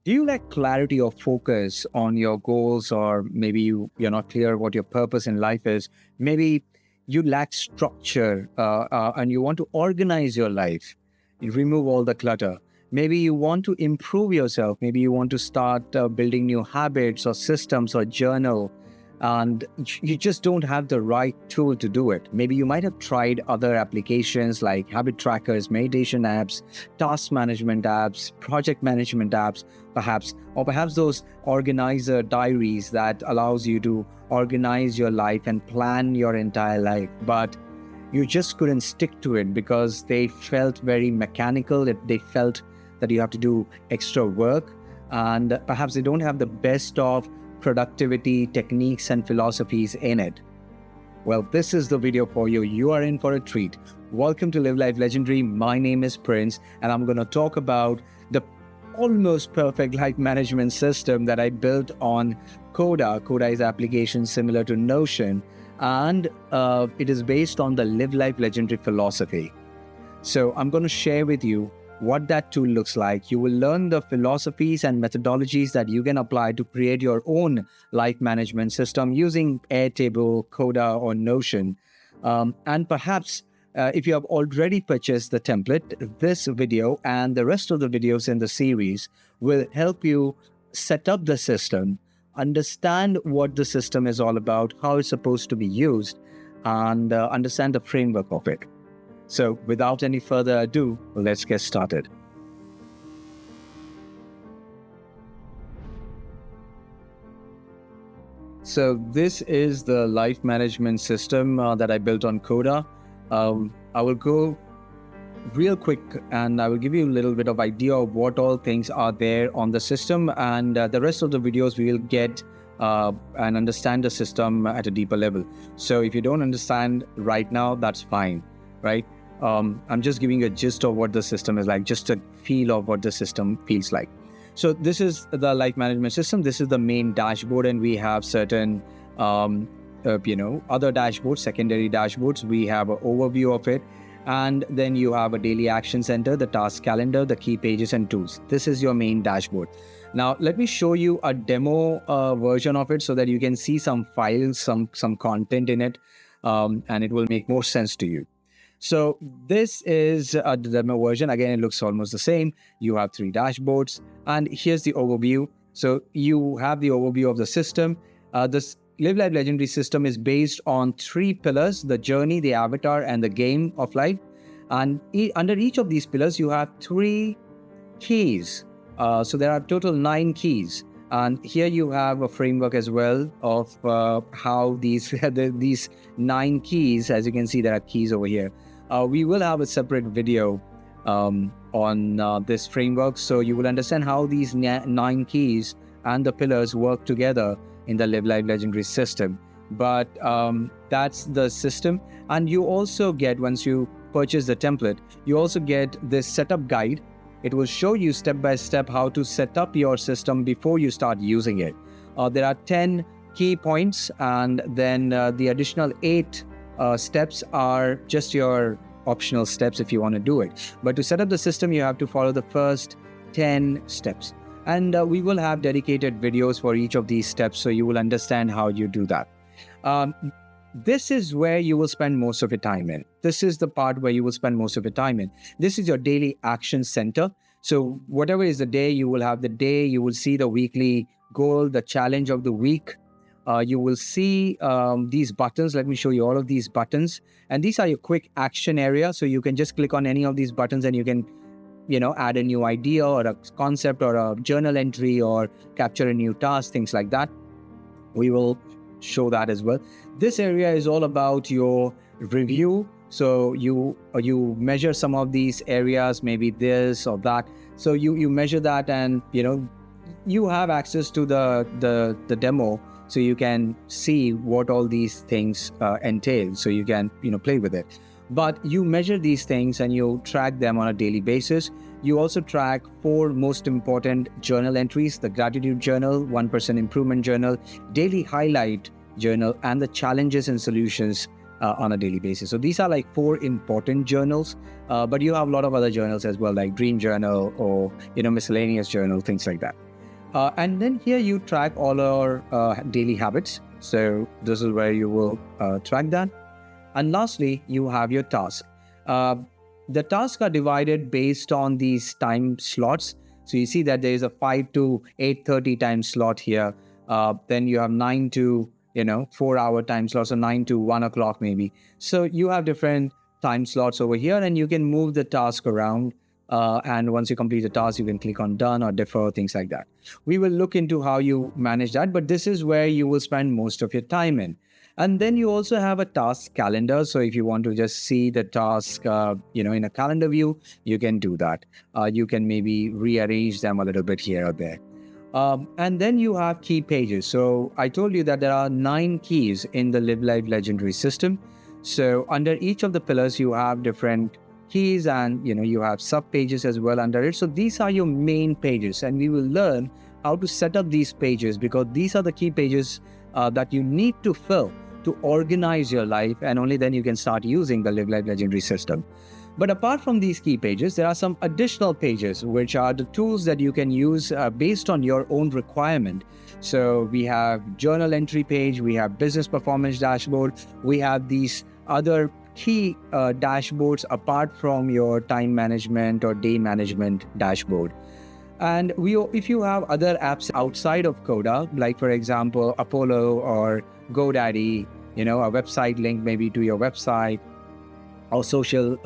Do you lack clarity or focus on your goals, or maybe you're not clear what your purpose in life is? Maybe you lack structure and you want to organize your life, you remove all the clutter. Maybe you want to improve yourself. Maybe you want to start building new habits or systems or journal, and you just don't have the right tool to do it. Maybe you might have tried other applications like habit trackers, meditation apps, task management apps, project management apps, perhaps, or perhaps those organizer diaries that allows you to organize your life and plan your entire life. But you just couldn't stick to it because they felt very mechanical. They felt that you have to do extra work, and perhaps they don't have the best of productivity techniques and philosophies in it. Well, this is the video for you. You are in for a treat. Welcome to Live Life Legendary. My name is Prince, and I'm going to talk about the almost perfect life management system that I built on Coda. Coda is an application similar to Notion, and it is based on the Live Life Legendary philosophy. So I'm going to share with you what that tool looks like. You will learn the philosophies and methodologies that you can apply to create your own life management system using Airtable, Coda, or Notion. And perhaps if you have already purchased the template, this video and the rest of the videos in the series will help you set up the system, understand what the system is all about, how it's supposed to be used, and understand the framework of it. So without any further ado, let's get started. So this is the life management system that I built on Coda. I will go real quick and I will give you a little bit of idea of what all things are there on the system, and the rest of the videos we will get and understand the system at a deeper level. So if you don't understand right now, that's fine, right? I'm just giving a gist of what the system is like, just a feel of what the system feels like. So this is the life management system. This is the main dashboard, and we have certain, other dashboards, secondary dashboards. We have an overview of it. And then you have a daily action center, the task calendar, the key pages and tools. This is your main dashboard. Now, let me show you a demo version of it so that you can see some files, some content in it, and it will make more sense to you. So this is a demo version. Again, it looks almost the same. You have 3 dashboards, and here's the overview. So you have the overview of the system. This Live Life Legendary system is based on 3 pillars: the journey, the avatar, and the game of life. And under each of these pillars, you have 3 keys. So there are total 9 keys. And here you have a framework as well of how these 9 keys, as you can see, there are keys over here. We will have a separate video on this framework, so you will understand how these 9 keys and the pillars work together in the Live Life Legendary system. But that's the system. And you also get, once you purchase the template, you also get this setup guide. It will show you step by step how to set up your system before you start using it. There are 10 key points, and then the additional 8 steps are just your optional steps if you want to do it. But to set up the system, you have to follow the first 10 steps. And we will have dedicated videos for each of these steps, so you will understand how you do that. This is where you will spend most of your time in. This is the part where you will spend most of your time in. This is your daily action center. So whatever is the day, you will have the day, you will see the weekly goal, the challenge of the week. You will see these buttons. Let me show you all of these buttons. And these are your quick action area. So you can just click on any of these buttons and you can, add a new idea or a concept or a journal entry or capture a new task, things like that. We will show that as well. This area is all about your review. So you measure some of these areas, maybe this or that. So you measure that, and you have access to the demo, so you can see what all these things entail. So you can play with it. But you measure these things and you track them on a daily basis. You also track 4 most important journal entries: the gratitude journal, 1% improvement journal, daily highlight journal, and the challenges and solutions on a daily basis. So these are like 4 important journals, but you have a lot of other journals as well, like dream journal or miscellaneous journal, things like that. And then here you track all our daily habits. So this is where you will track that. And lastly, you have your task. Uh, the tasks are divided based on these time slots. So you see that there is a 5 to 8:30 time slot here. Then you have 9 to 4-hour time slots, or 9 to 1 o'clock maybe. So you have different time slots over here, and you can move the task around. And once you complete the task, you can click on done or defer, things like that. We will look into how you manage that, but this is where you will spend most of your time in. And then you also have a task calendar. So if you want to just see the task, in a calendar view, you can do that. You can maybe rearrange them a little bit here or there. And then you have key pages. So I told you that there are 9 keys in the Live Life Legendary system. So under each of the pillars, you have different keys, and you have sub pages as well under it. So these are your main pages, and we will learn how to set up these pages, because these are the key pages that you need to fill to organize your life, and only then you can start using the Live Life Legendary system. But apart from these key pages, there are some additional pages, which are the tools that you can use based on your own requirement. So we have journal entry page, we have business performance dashboard, we have these other key dashboards apart from your time management or day management dashboard. And if you have other apps outside of Coda, like for example Apollo or GoDaddy, a website link maybe to your website, or social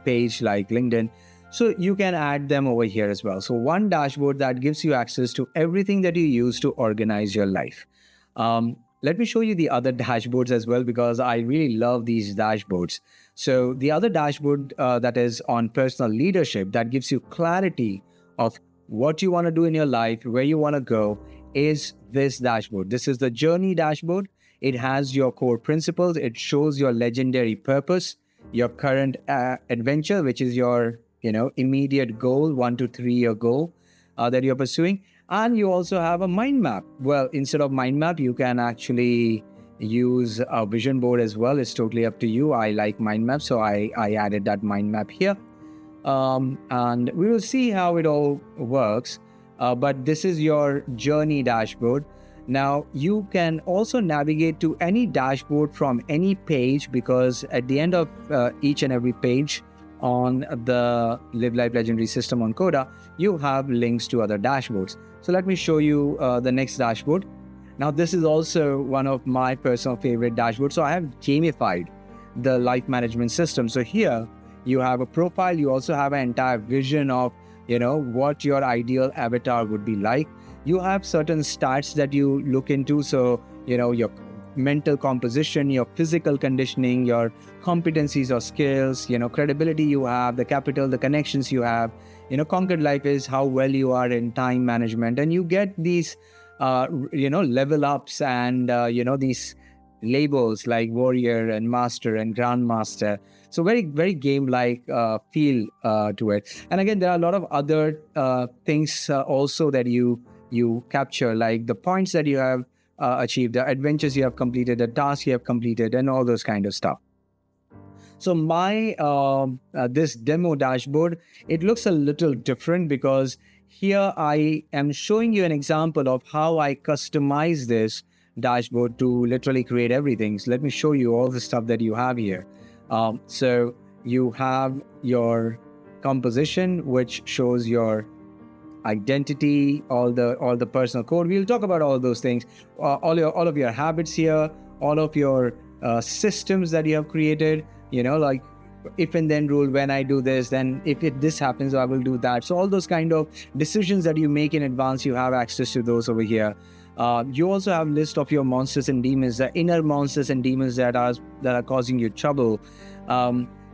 page like LinkedIn, so you can add them over here as well. So one dashboard that gives you access to everything that you use to organize your life. Let me show you the other dashboards as well, because I really love these dashboards. So the other dashboard that is on personal leadership, that gives you clarity of what you want to do in your life, where you want to go, is this dashboard. This is the journey dashboard. It has your core principles. It shows your legendary purpose, your current adventure, which is your immediate goal, 1 to 3 year goal that you're pursuing. And you also have a mind map. Well, instead of mind map, you can actually use a vision board as well. It's totally up to you. I like mind map, so I added that mind map here. And we will see how it all works. But this is your journey dashboard. Now, you can also navigate to any dashboard from any page, because at the end of each and every page on the Live Life Legendary system on Coda, you have links to other dashboards. So let me show you the next dashboard. Now, this is also one of my personal favorite dashboards. So I have gamified the life management system. So here you have a profile. You also have an entire vision of, what your ideal avatar would be like. You have certain stats that you look into. So, your mental composition, your physical conditioning, your competencies or skills, credibility you have, the capital, the connections you have. Conquered life is how well you are in time management. And you get these, level ups and, these labels like warrior and master and grandmaster. So very, very game-like feel to it. And again, there are a lot of other things also that you capture, like the points that you have achieved, the adventures you have completed, the tasks you have completed, and all those kind of stuff. So my this demo dashboard, it looks a little different, because here I am showing you an example of how I customize this dashboard to literally create everything. So let me show you all the stuff that you have here. So you have your composition, which shows your identity, all the personal code. We'll talk about all those things, all of your habits here, all of your systems that you have created, like if and then rule. When I do this, then if this happens, I will do that. So all those kind of decisions that you make in advance, you have access to those over here. You also have list of your monsters and demons, the inner monsters and demons that are causing you trouble.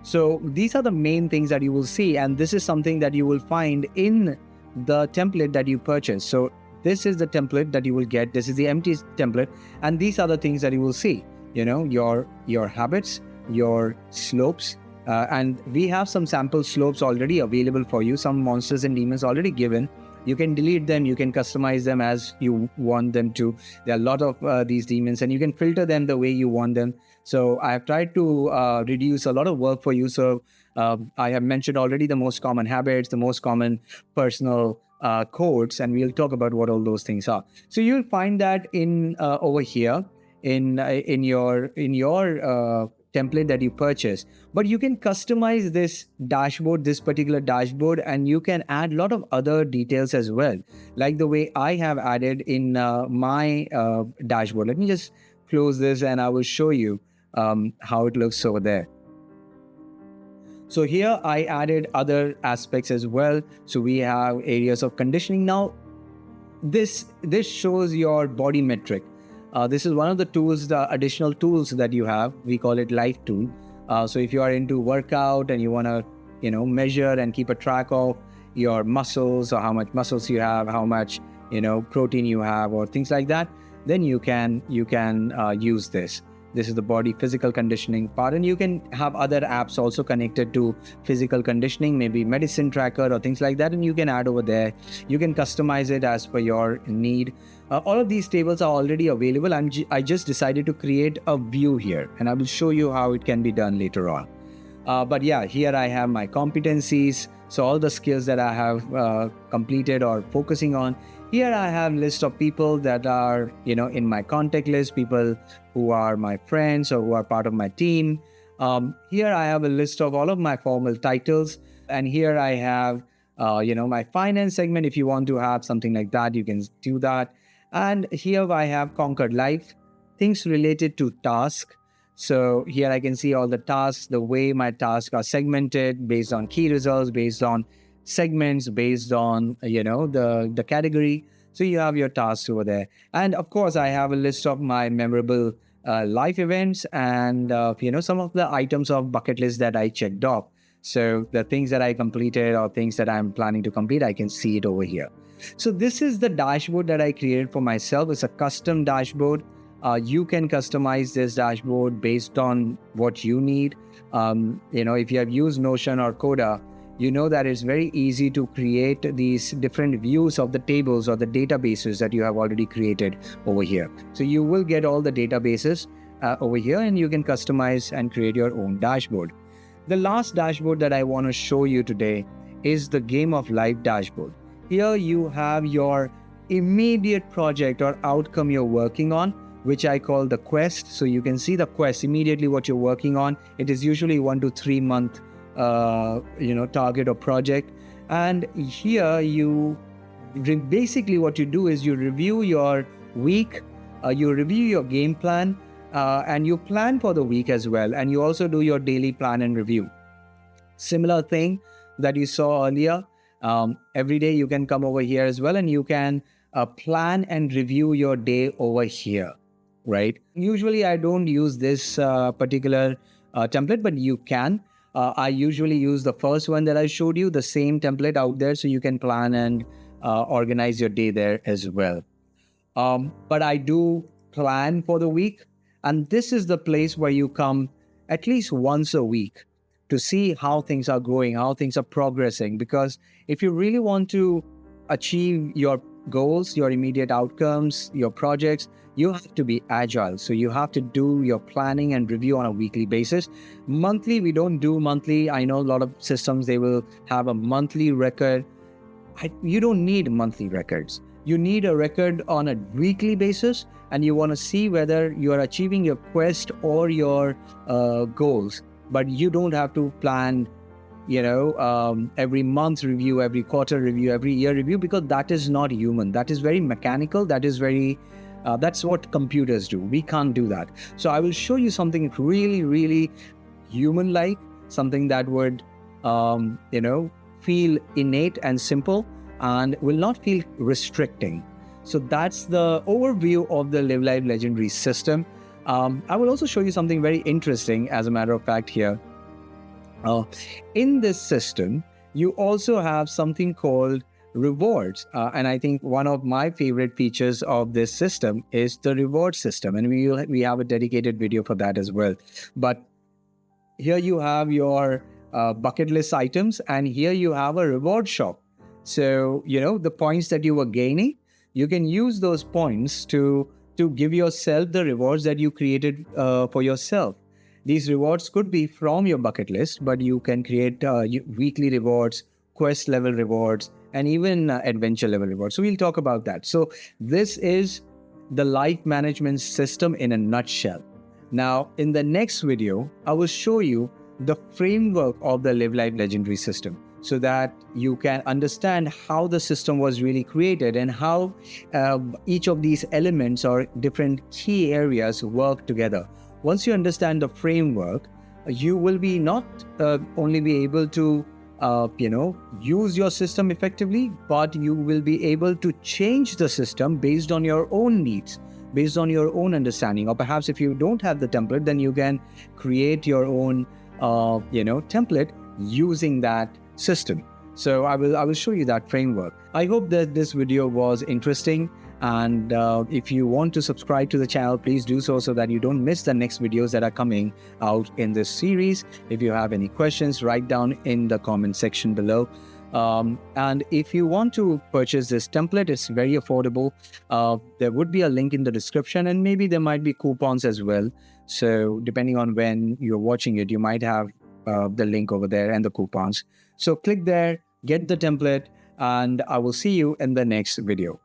So these are the main things that you will see, and this is something that you will find in the template that you purchase. So this is the template that you will get. This is the empty template, and these are the things that you will see. Your habits, your slopes, and we have some sample slopes already available for you. Some monsters and demons already given. You can delete them, you can customize them as you want them to. There are a lot of these demons, and you can filter them the way you want them. So I have tried to reduce a lot of work for you. So I have mentioned already the most common habits, the most common personal codes, and we'll talk about what all those things are. So you'll find that in over here in your template that you purchase. But you can customize this dashboard, this particular dashboard, and you can add a lot of other details as well, like the way I have added in my dashboard. Let me just close this and I will show you how it looks over there. So here I added other aspects as well. So we have areas of conditioning. Now this shows your body metric. This is one of the tools, the additional tools that you have. We call it life tool. So if you are into workout and you want to measure and keep a track of your muscles, or how much muscles you have, how much protein you have, or things like that, then you can use this. This is the body physical conditioning part, and you can have other apps also connected to physical conditioning, maybe medicine tracker or things like that, and you can add over there. You can customize it as per your need. All of these tables are already available. I just decided to create a view here, and I will show you how it can be done later on. But yeah, here I have my competencies. So all the skills that I have completed or focusing on. Here I have list of people that are, in my contact list, people who are my friends or who are part of my team. Here I have a list of all of my formal titles. And here I have, my finance segment. If you want to have something like that, you can do that. And here I have conquered life, things related to task. So here I can see all the tasks, the way my tasks are segmented based on key results, based on segments, based on the category. So you have your tasks over there. And of course I have a list of my memorable life events and some of the items of bucket list that I checked off. So the things that I completed or things that I'm planning to complete, I can see it over here. So this is the dashboard that I created for myself. It's a custom dashboard. You can customize this dashboard based on what you need. If you have used Notion or Coda, you know that it's very easy to create these different views of the tables or the databases that you have already created over here. So you will get all the databases over here, and you can customize and create your own dashboard. The last dashboard that I want to show you today is the Game of Life dashboard. Here you have your immediate project or outcome you're working on, which I call the quest. So you can see the quest immediately what you're working on. It is usually 1 to 3 month target or project. And here you basically what you do is you review your week, you review your game plan, and you plan for the week as well. And you also do your daily plan and review. Similar thing that you saw earlier. Every day you can come over here as well, and you can plan and review your day over here, right? Usually I don't use this particular template, but you can. I usually use the first one that I showed you, the same template out there, so you can plan and organize your day there as well. But I do plan for the week, and this is the place where you come at least once a week to see how things are going, how things are progressing. Because if you really want to achieve your goals, your immediate outcomes, your projects, you have to be agile. So you have to do your planning and review on a weekly basis. Monthly, we don't do monthly. I know a lot of systems, they will have a monthly record. You don't need monthly records. You need a record on a weekly basis, and you want to see whether you are achieving your quest or your goals. But you don't have to plan every month review, every quarter review, every year review, because that is not human. That is very mechanical. That is very, that's what computers do. We can't do that. So I will show you something really, really human-like, something that would, feel innate and simple and will not feel restricting. So that's the overview of the Live Life Legendary system. I will also show you something very interesting, as a matter of fact, here. In this system, you also have something called rewards. And I think one of my favorite features of this system is the reward system. And we have a dedicated video for that as well. But here you have your bucket list items, and here you have a reward shop. So, the points that you were gaining, you can use those points to give yourself the rewards that you created for yourself. These rewards could be from your bucket list, but you can create weekly rewards, quest level rewards, and even adventure level rewards. So we'll talk about that. So this is the life management system in a nutshell. Now, in the next video, I will show you the framework of the Live Life Legendary system so that you can understand how the system was really created and how each of these elements or different key areas work together. Once you understand the framework, you will be not only be able to use your system effectively, but you will be able to change the system based on your own needs, based on your own understanding. Or perhaps if you don't have the template, then you can create your own template using that system. So I will show you that framework. I hope that this video was interesting, and if you want to subscribe to the channel, please do so that you don't miss the next videos that are coming out in this series. If you have any questions, write down in the comment section below. And if you want to purchase this template, it's very affordable. There would be a link in the description, and maybe there might be coupons as well. So depending on when you're watching it, you might have the link over there and the coupons. So click there, get the template, and I will see you in the next video.